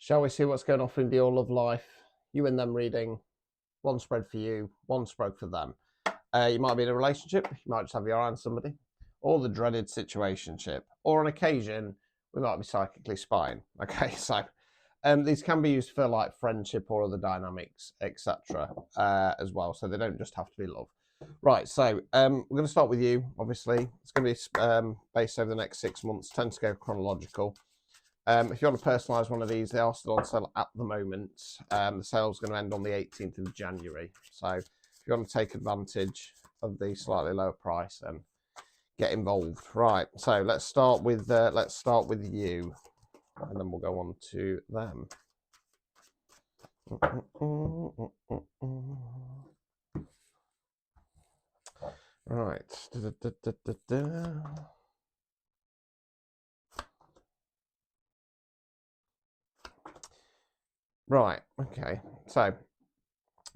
Shall we see what's going on in the all of life? You and them reading. One spread for you, one spread for them. You might be in a relationship, you might just have your eye on somebody, or the dreaded situationship, or on occasion, we might be psychically spying. Okay, so these can be used for like friendship or other dynamics, etc. As well, so they don't just have to be love. Right, so we're going to start with you, obviously. It's going to be based over the next 6 months, tend to go chronological. If you want to personalise one of these, they are still on sale at the moment. The sale's going to end on the 18th of January. So if you want to take advantage of the slightly lower price, then get involved. Right. So let's start with you, and then we'll go on to them. Right. Right. Okay. So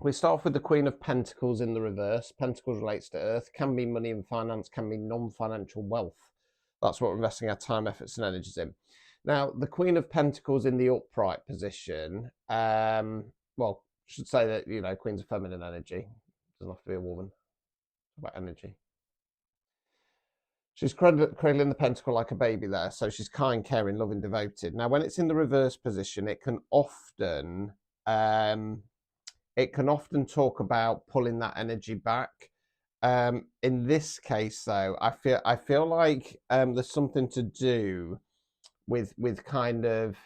we start off with the Queen of Pentacles in the reverse. Pentacles relates to Earth, can be money and finance, can be non-financial wealth. That's what we're investing our time, efforts, and energies in. Now, the Queen of Pentacles in the upright position, well, I should say that, you know, Queen's a feminine energy. Doesn't have to be a woman. It's about energy. She's cradling the pentacle like a baby there. So she's kind, caring, loving, devoted. Now, when it's in the reverse position, it can often talk about pulling that energy back. In this case, though, I feel like there's something to do with kind of,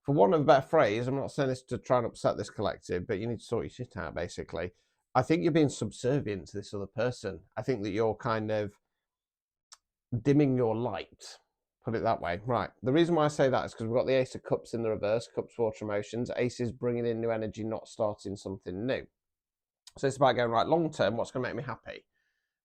for want of a better phrase, I'm not saying this to try and upset this collective, but you need to sort your shit out, basically. I think you're being subservient to this other person. I think that you're kind of dimming your light, put it that way. Right. The reason why I say that is because we've got the Ace of Cups in the reverse, Cups, water, emotions. Ace is bringing in new energy, not starting something new. So it's about going, right, long term, what's going to make me happy?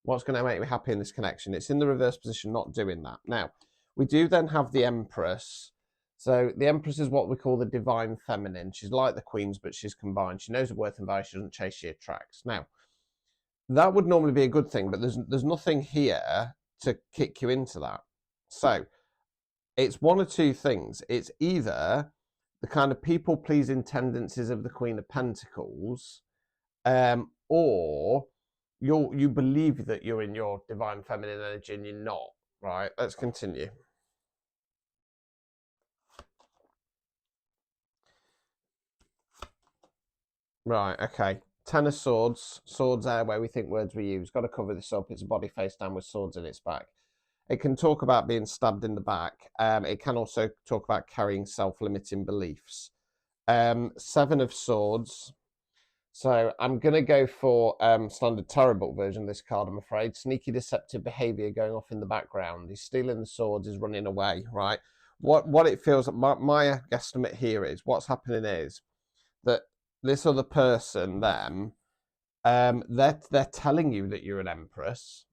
What's going to make me happy in this connection? It's in the reverse position, not doing that. Now, we do then have the Empress. So the Empress is what we call the divine feminine. She's like the Queens, but she's combined. She knows her worth and value. She doesn't chase, she attracts. Now, that would normally be a good thing, but there's nothing here to kick you into that. So it's one or two things. It's either the kind of people-pleasing tendencies of the Queen of Pentacles, or you believe that you're in your divine feminine energy and you're not. Right, let's continue. Right, okay. Ten of Swords, swords there where we think words we use. Got to cover this up. It's a body face down with swords in its back. It can talk about being stabbed in the back. It can also talk about carrying self-limiting beliefs. Seven of Swords. So I'm going to go for standard tarot book version of this card, I'm afraid. Sneaky, deceptive behavior going off in the background. He's stealing the swords, he's running away, right? What it feels like, my guesstimate here is, what's happening is that this other person, them, they're telling you that you're an empress.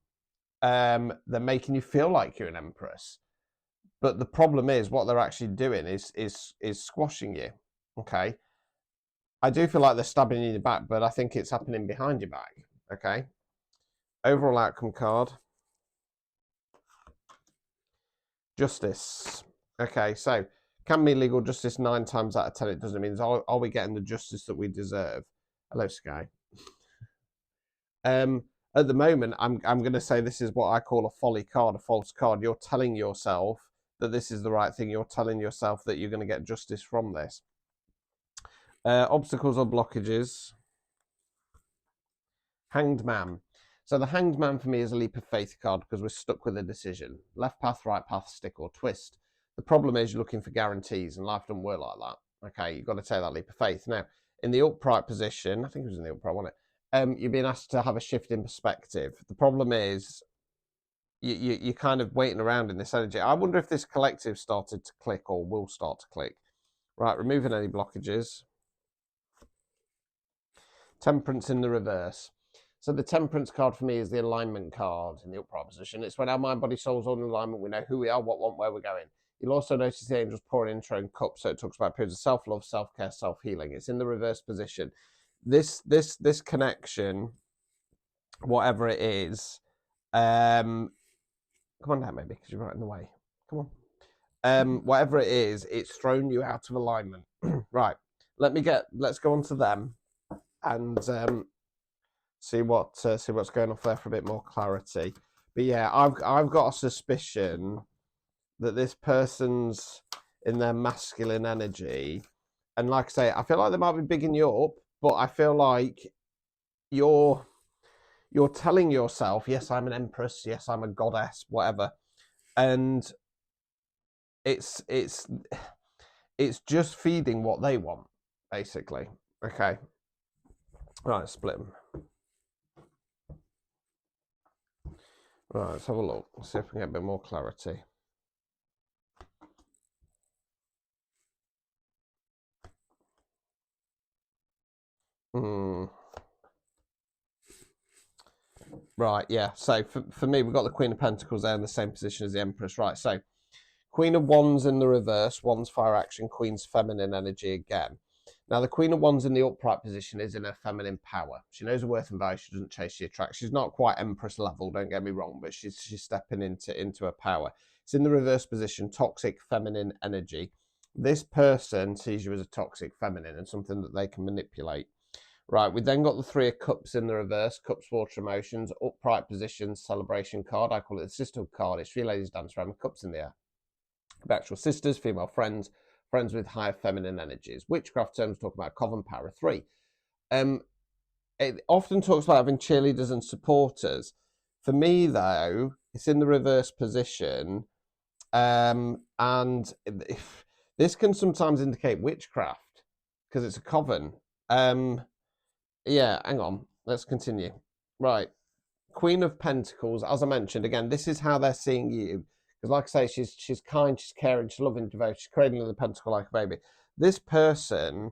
They're making you feel like you're an empress. But the problem is, what they're actually doing is squashing you, okay? I do feel like they're stabbing you in the back, but I think it's happening behind your back. Okay. Overall outcome card. Justice. Okay, so can be legal justice 9 times out of 10. It doesn't mean are we getting the justice that we deserve? Hello, Sky. At the moment, I'm going to say this is what I call a folly card, a false card. You're telling yourself that this is the right thing. You're telling yourself that you're going to get justice from this. Obstacles or blockages. Hanged Man. So the Hanged Man for me is a leap of faith card because we're stuck with a decision. Left path, right path, stick or twist. The problem is you're looking for guarantees and life doesn't work like that. Okay, you've got to take that leap of faith. Now, in the upright position, I think it was in the upright, wasn't it? You're being asked to have a shift in perspective. The problem is you're kind of waiting around in this energy. I wonder if this collective started to click or will start to click. Right, removing any blockages. Temperance in the reverse. So the Temperance card for me is the alignment card in the upright position. It's when our mind, body, soul's all in alignment. We know who we are, what we want, where we're going. You'll also notice the angels pouring intro and cups, so it talks about periods of self-love, self-care, self-healing. It's in the reverse position. This connection, whatever it is, come on down maybe, because you're right in the way. Come on. Whatever it is, it's thrown you out of alignment. Right. Let's go on to them and see what's going off there for a bit more clarity. But yeah, I've got a suspicion that this person's in their masculine energy, and like I say, I feel like they might be bigging you up, but I feel like you're telling yourself, yes, I'm an empress, yes, I'm a goddess, whatever, and it's it's it's just feeding what they want, basically. Okay, right, split them. Right, let's have a look. Let's see if we can get a bit more clarity. Hmm. Right, yeah. So for me, we've got the Queen of Pentacles there in the same position as the Empress. Right, so Queen of Wands in the reverse, Wands fire action, Queen's feminine energy again. Now, the Queen of Wands in the upright position is in her feminine power. She knows her worth and value. She doesn't chase the attract. She's not quite Empress level, don't get me wrong, but she's stepping into her power. It's in the reverse position, toxic feminine energy. This person sees you as a toxic feminine and something that they can manipulate. Right, we then got the Three of Cups in the reverse, Cups, water, emotions, upright position, celebration card. I call it the sisterhood card. It's three ladies dance around with cups in the air. Actual sisters, female friends, friends with higher feminine energies. Witchcraft terms talk about coven power of three. It often talks about having cheerleaders and supporters. For me, though, it's in the reverse position, and this can sometimes indicate witchcraft because it's a coven. Yeah, hang on. Let's continue. Right. Queen of Pentacles, as I mentioned, again, this is how they're seeing you. Because, like I say, she's kind, she's caring, she's loving, devoted, she's cradling the pentacle like a baby. This person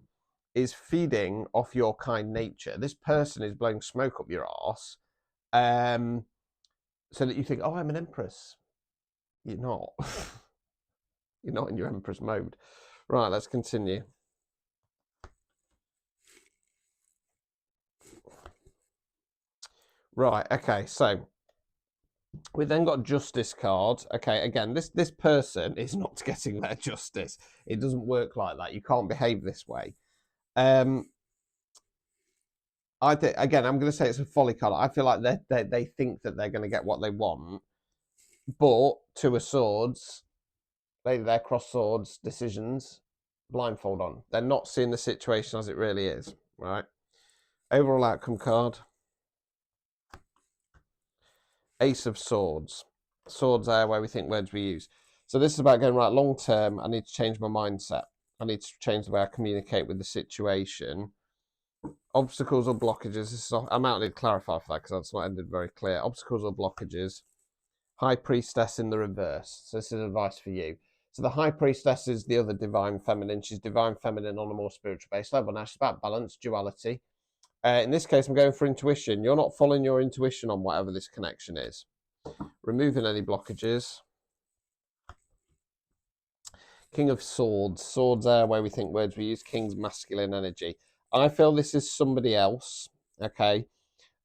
is feeding off your kind nature. This person is blowing smoke up your arse, so that you think, oh, I'm an empress. You're not. You're not in your empress mode. Right, let's continue. Right, okay, so we then got justice card. Okay, again, this person is not getting their justice. It doesn't work like that. You can't behave this way. I think again, I'm going to say it's a folly card. I feel like they think that they're going to get what they want, but Two of Swords, they're cross swords decisions, blindfold on. They're not seeing the situation as it really is. Right. Overall outcome card. Ace of Swords. Swords are where we think words we use. So this is about going right long term. I need to change my mindset. I need to change the way I communicate with the situation. Obstacles or blockages. This is, I might need to clarify for that because that's not ended very clear. Obstacles or blockages. High Priestess in the reverse. So this is advice for you. So the High Priestess is the other divine feminine. She's divine feminine on a more spiritual base level. Now she's about balance, duality. In this case, I'm going for intuition. You're not following your intuition on whatever this connection is. Removing any blockages. King of Swords. Swords are where we think words we use. King's masculine energy. I feel this is somebody else. Okay.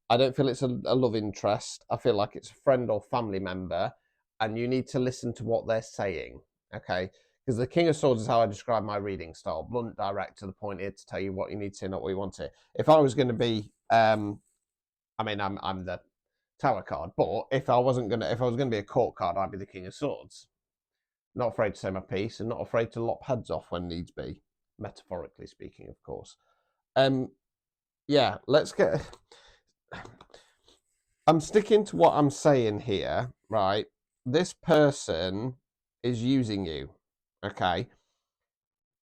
I don't feel it's a love interest. I feel like it's a friend or family member, and you need to listen to what they're saying. Okay. Because the King of Swords is how I describe my reading style. Blunt, direct, to the point, here to tell you what you need to, not what you want to. If I was going to be, I'm the Tower card, but if I was going to be a court card, I'd be the King of Swords. Not afraid to say my piece, and not afraid to lop heads off when needs be, metaphorically speaking, of course. Yeah, let's get. I'm sticking to what I'm saying here, right? This person is using you, okay?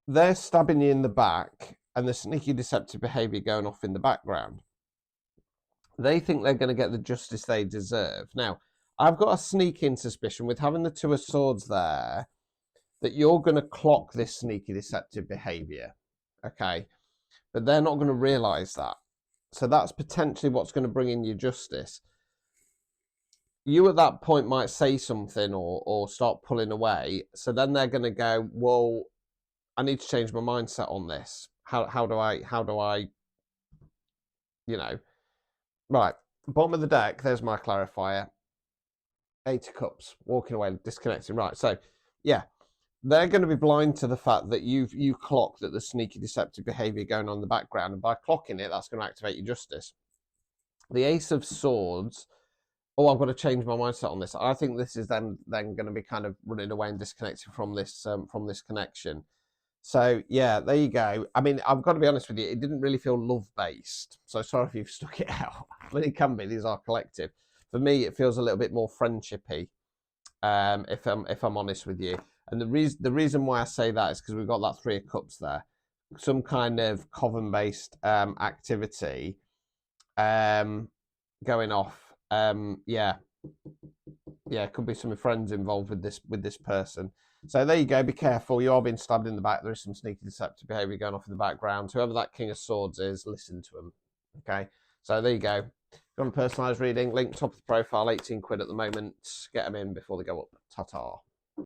They're stabbing you in the back, and the sneaky, deceptive behaviour going off in the background. They think they're going to get the justice they deserve. Now, I've got a sneaking suspicion with having the Two of Swords there that you're going to clock this sneaky, deceptive behaviour, okay? But they're not going to realise that. So that's potentially what's going to bring in your justice. You at that point might say something or start pulling away. So then they're going to go, well, I need to change my mindset on this. How do I, you know, right. Bottom of the deck, there's my clarifier. 8 of Cups, walking away, disconnecting. Right, so, yeah. they're going to be blind to the fact that you clock that there's sneaky deceptive behavior going on in the background, and by clocking it, that's going to activate your justice. The Ace of Swords. Oh, I've got to change my mindset on this. I think this is them then going to be kind of running away and disconnected from this connection. So yeah, there you go. I mean, I've got to be honest with you, it didn't really feel love based. So sorry if you've stuck it out. I mean, it can be. These are collective. For me, it feels a little bit more friendshipy. If I'm honest with you, and the reason why I say that is because we've got that Three of Cups there, some kind of coven based activity going off. Yeah, yeah, could be some friends involved with this person. So there you go. Be careful. You are being stabbed in the back. There is some sneaky deceptive behaviour going off in the background. Whoever that King of Swords is, listen to him. Okay. So there you go. If you want a personalised reading, link top of the profile, 18 quid at the moment. Get them in before they go up. Ta ta.